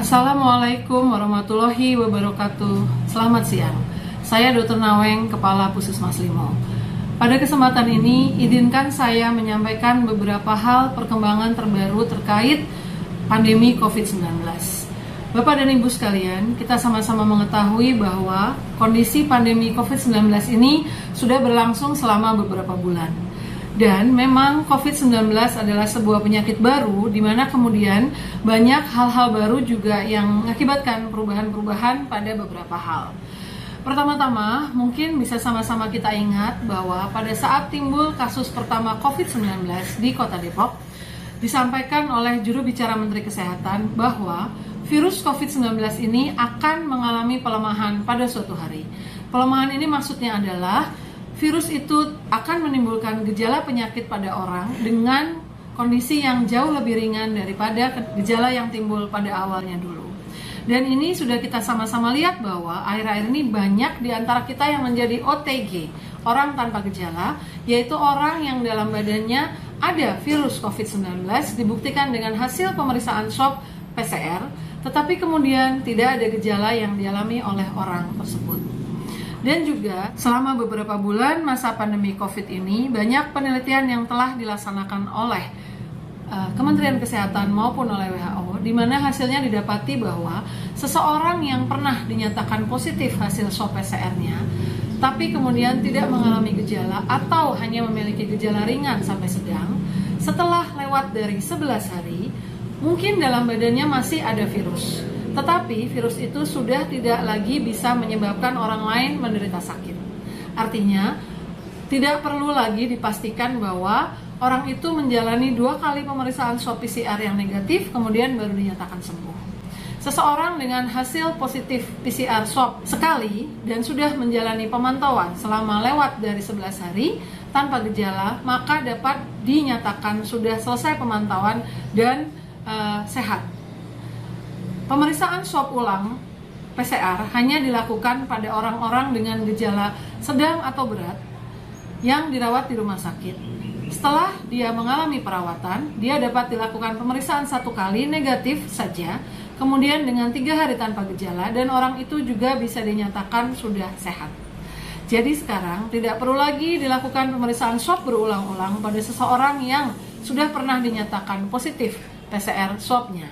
Assalamualaikum warahmatullahi wabarakatuh. Selamat siang. Saya Dr. Naweng, Kepala Puskesmas Limo. Pada kesempatan ini, izinkan saya menyampaikan beberapa hal perkembangan terbaru terkait pandemi COVID-19. Bapak dan Ibu sekalian, kita sama-sama mengetahui bahwa kondisi pandemi COVID-19 ini sudah berlangsung selama beberapa bulan. Dan memang COVID-19 adalah sebuah penyakit baru di mana kemudian banyak hal-hal baru juga yang mengakibatkan perubahan-perubahan pada beberapa hal. Pertama-tama, mungkin bisa sama-sama kita ingat bahwa pada saat timbul kasus pertama COVID-19 di Kota Depok, disampaikan oleh juru bicara Menteri Kesehatan bahwa virus COVID-19 ini akan mengalami pelemahan pada suatu hari. Pelemahan ini maksudnya adalah virus itu akan menimbulkan gejala penyakit pada orang dengan kondisi yang jauh lebih ringan daripada gejala yang timbul pada awalnya dulu. Dan ini sudah kita sama-sama lihat bahwa akhir-akhir ini banyak di antara kita yang menjadi OTG, orang tanpa gejala, yaitu orang yang dalam badannya ada virus COVID-19 dibuktikan dengan hasil pemeriksaan swab PCR, tetapi kemudian tidak ada gejala yang dialami oleh orang tersebut. Dan juga selama beberapa bulan masa pandemi COVID ini banyak penelitian yang telah dilaksanakan oleh Kementerian Kesehatan maupun oleh WHO, di mana hasilnya didapati bahwa seseorang yang pernah dinyatakan positif hasil swab PCR-nya, tapi kemudian tidak mengalami gejala atau hanya memiliki gejala ringan sampai sedang, setelah lewat dari 11 hari, mungkin dalam badannya masih ada virus. Tetapi virus itu sudah tidak lagi bisa menyebabkan orang lain menderita sakit. Artinya, tidak perlu lagi dipastikan bahwa orang itu menjalani 2 kali pemeriksaan swab PCR yang negatif, kemudian baru dinyatakan sembuh. Seseorang dengan hasil positif PCR swab sekali dan sudah menjalani pemantauan selama lewat dari 11 hari tanpa gejala, maka dapat dinyatakan sudah selesai pemantauan dan sehat. Pemeriksaan swab ulang PCR hanya dilakukan pada orang-orang dengan gejala sedang atau berat yang dirawat di rumah sakit. Setelah dia mengalami perawatan, dia dapat dilakukan pemeriksaan 1 kali negatif saja, kemudian dengan 3 hari tanpa gejala, dan orang itu juga bisa dinyatakan sudah sehat. Jadi sekarang tidak perlu lagi dilakukan pemeriksaan swab berulang-ulang pada seseorang yang sudah pernah dinyatakan positif PCR swabnya,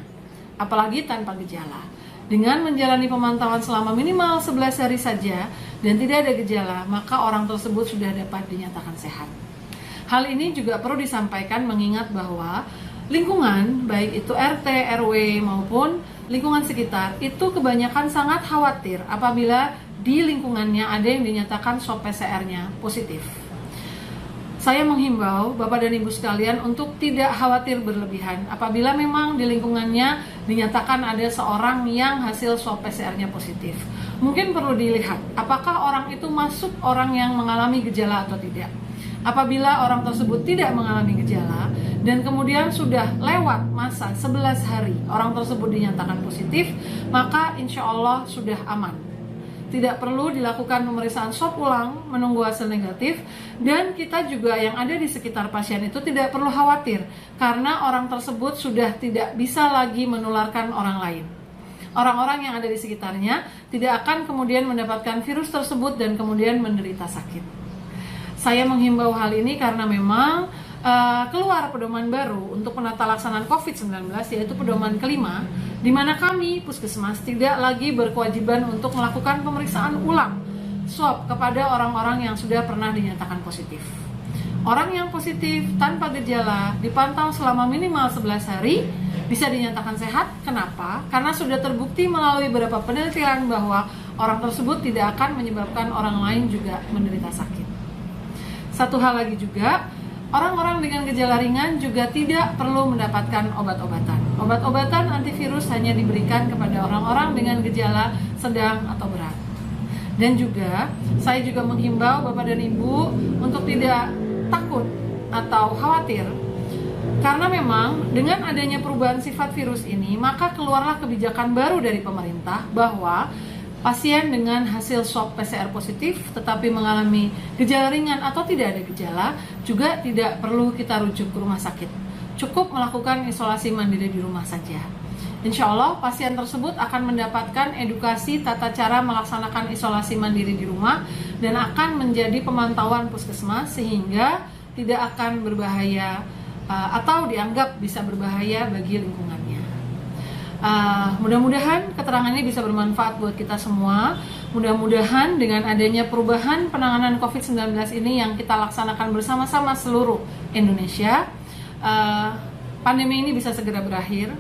apalagi tanpa gejala. Dengan menjalani pemantauan selama minimal 11 hari saja dan tidak ada gejala, maka orang tersebut sudah dapat dinyatakan sehat. Hal ini juga perlu disampaikan mengingat bahwa lingkungan, baik itu RT, RW maupun lingkungan sekitar, itu kebanyakan sangat khawatir apabila di lingkungannya ada yang dinyatakan swab PCR-nya positif. Saya menghimbau Bapak dan Ibu sekalian untuk tidak khawatir berlebihan apabila memang di lingkungannya dinyatakan ada seorang yang hasil swab PCR-nya positif. Mungkin perlu dilihat apakah orang itu masuk orang yang mengalami gejala atau tidak. Apabila orang tersebut tidak mengalami gejala dan kemudian sudah lewat masa 11 hari orang tersebut dinyatakan positif, maka insya Allah sudah aman. Tidak perlu dilakukan pemeriksaan swab ulang menunggu hasil negatif, dan kita juga yang ada di sekitar pasien itu tidak perlu khawatir karena orang tersebut sudah tidak bisa lagi menularkan orang lain. Orang-orang yang ada di sekitarnya tidak akan kemudian mendapatkan virus tersebut dan kemudian menderita sakit. Saya menghimbau hal ini karena memang keluar pedoman baru untuk penata laksanaan COVID-19, yaitu pedoman kelima, di mana kami Puskesmas tidak lagi berkewajiban untuk melakukan pemeriksaan ulang swab kepada orang-orang yang sudah pernah dinyatakan positif. Orang yang positif tanpa gejala dipantau selama minimal 11 hari bisa dinyatakan sehat. Kenapa? Karena sudah terbukti melalui beberapa penelitian bahwa orang tersebut tidak akan menyebabkan orang lain juga menderita sakit. Satu hal lagi juga, orang-orang dengan gejala ringan juga tidak perlu mendapatkan obat-obatan. Obat-obatan antivirus hanya diberikan kepada orang-orang dengan gejala sedang atau berat. Dan juga, saya juga menghimbau Bapak dan Ibu untuk tidak takut atau khawatir. Karena memang dengan adanya perubahan sifat virus ini, maka keluarlah kebijakan baru dari pemerintah bahwa pasien dengan hasil swab PCR positif tetapi mengalami gejala ringan atau tidak ada gejala juga tidak perlu kita rujuk ke rumah sakit. Cukup melakukan isolasi mandiri di rumah saja. Insya Allah pasien tersebut akan mendapatkan edukasi tata cara melaksanakan isolasi mandiri di rumah dan akan menjadi pemantauan puskesmas sehingga tidak akan berbahaya atau dianggap bisa berbahaya bagi lingkungannya. Mudah-mudahan keterangan ini bisa bermanfaat buat kita semua. Mudah-mudahan dengan adanya perubahan penanganan COVID-19 ini yang kita laksanakan bersama-sama seluruh Indonesia, pandemi ini bisa segera berakhir.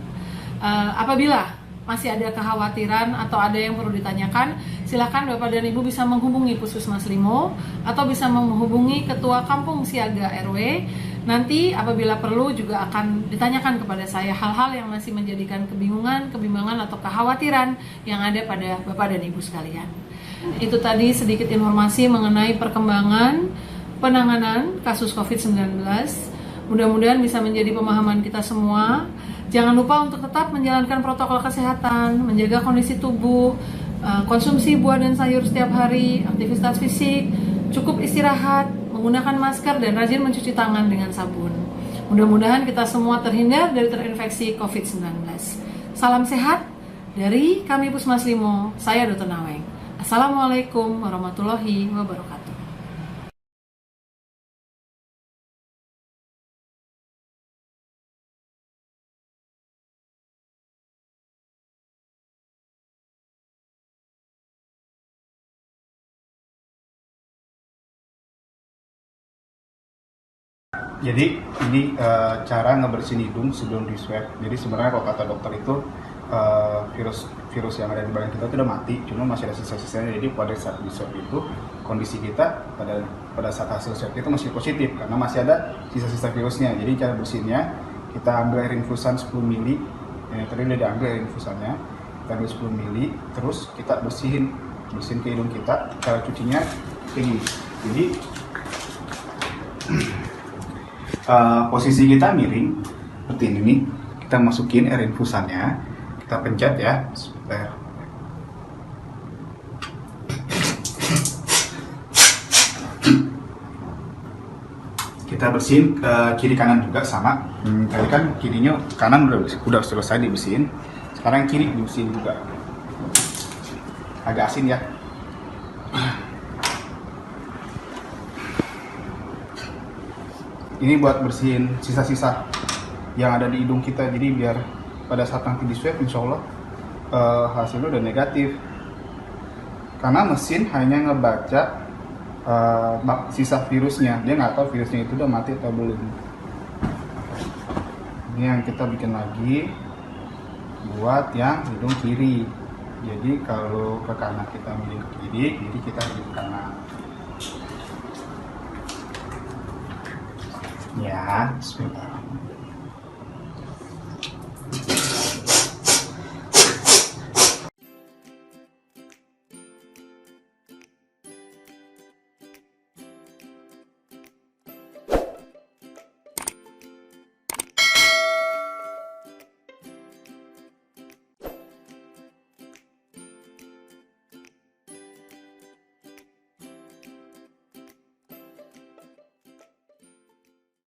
Apabila masih ada kekhawatiran atau ada yang perlu ditanyakan, silakan Bapak dan Ibu bisa menghubungi Puskesmas Limo atau bisa menghubungi Ketua Kampung Siaga RW. Nanti apabila perlu juga akan ditanyakan kepada saya hal-hal yang masih menjadikan kebimbangan atau kekhawatiran yang ada pada Bapak dan Ibu sekalian. Itu tadi sedikit informasi mengenai perkembangan penanganan kasus COVID-19. Mudah-mudahan bisa menjadi pemahaman kita semua. Jangan lupa untuk tetap menjalankan protokol kesehatan, menjaga kondisi tubuh, konsumsi buah dan sayur setiap hari, aktivitas fisik, cukup istirahat, menggunakan masker, dan rajin mencuci tangan dengan sabun. Mudah-mudahan kita semua terhindar dari terinfeksi COVID-19. Salam sehat dari kami Puskesmas Limo, saya Dr. Naweng. Assalamualaikum warahmatullahi wabarakatuh. Jadi ini cara ngebersihin hidung sebelum di swab. Jadi sebenarnya kalau kata dokter itu virus yang ada di badan kita itu udah mati, cuma masih ada sisa-sisanya. Jadi pada saat di swab itu kondisi kita pada saat hasil swab itu masih positif karena masih ada sisa-sisa virusnya. Jadi cara bersihinnya kita ambil air infusan 10 ml. Tadi udah diambil air infusannya, kita ambil 10 ml, terus kita bersihin ke hidung kita. Cara cucinya kayak gini. Jadi posisi kita miring seperti ini nih, kita masukin air infusannya, kita pencet ya, sebentar. Kita bersihin ke kiri kanan juga sama. Tadi kan kirinya kanan udah selesai dibersihin, sekarang kiri dibersihin juga. Agak asin ya. Ini buat bersihin sisa-sisa yang ada di hidung kita, jadi biar pada saat nanti di swab insya Allah hasilnya udah negatif, karena mesin hanya ngebaca sisa virusnya, dia nggak tahu virusnya itu udah mati atau belum. Ini yang kita bikin lagi buat yang hidung kiri. Jadi kalau ke kanan kita miring ke kiri, jadi kita miring ke kanan. Ya, sebentar.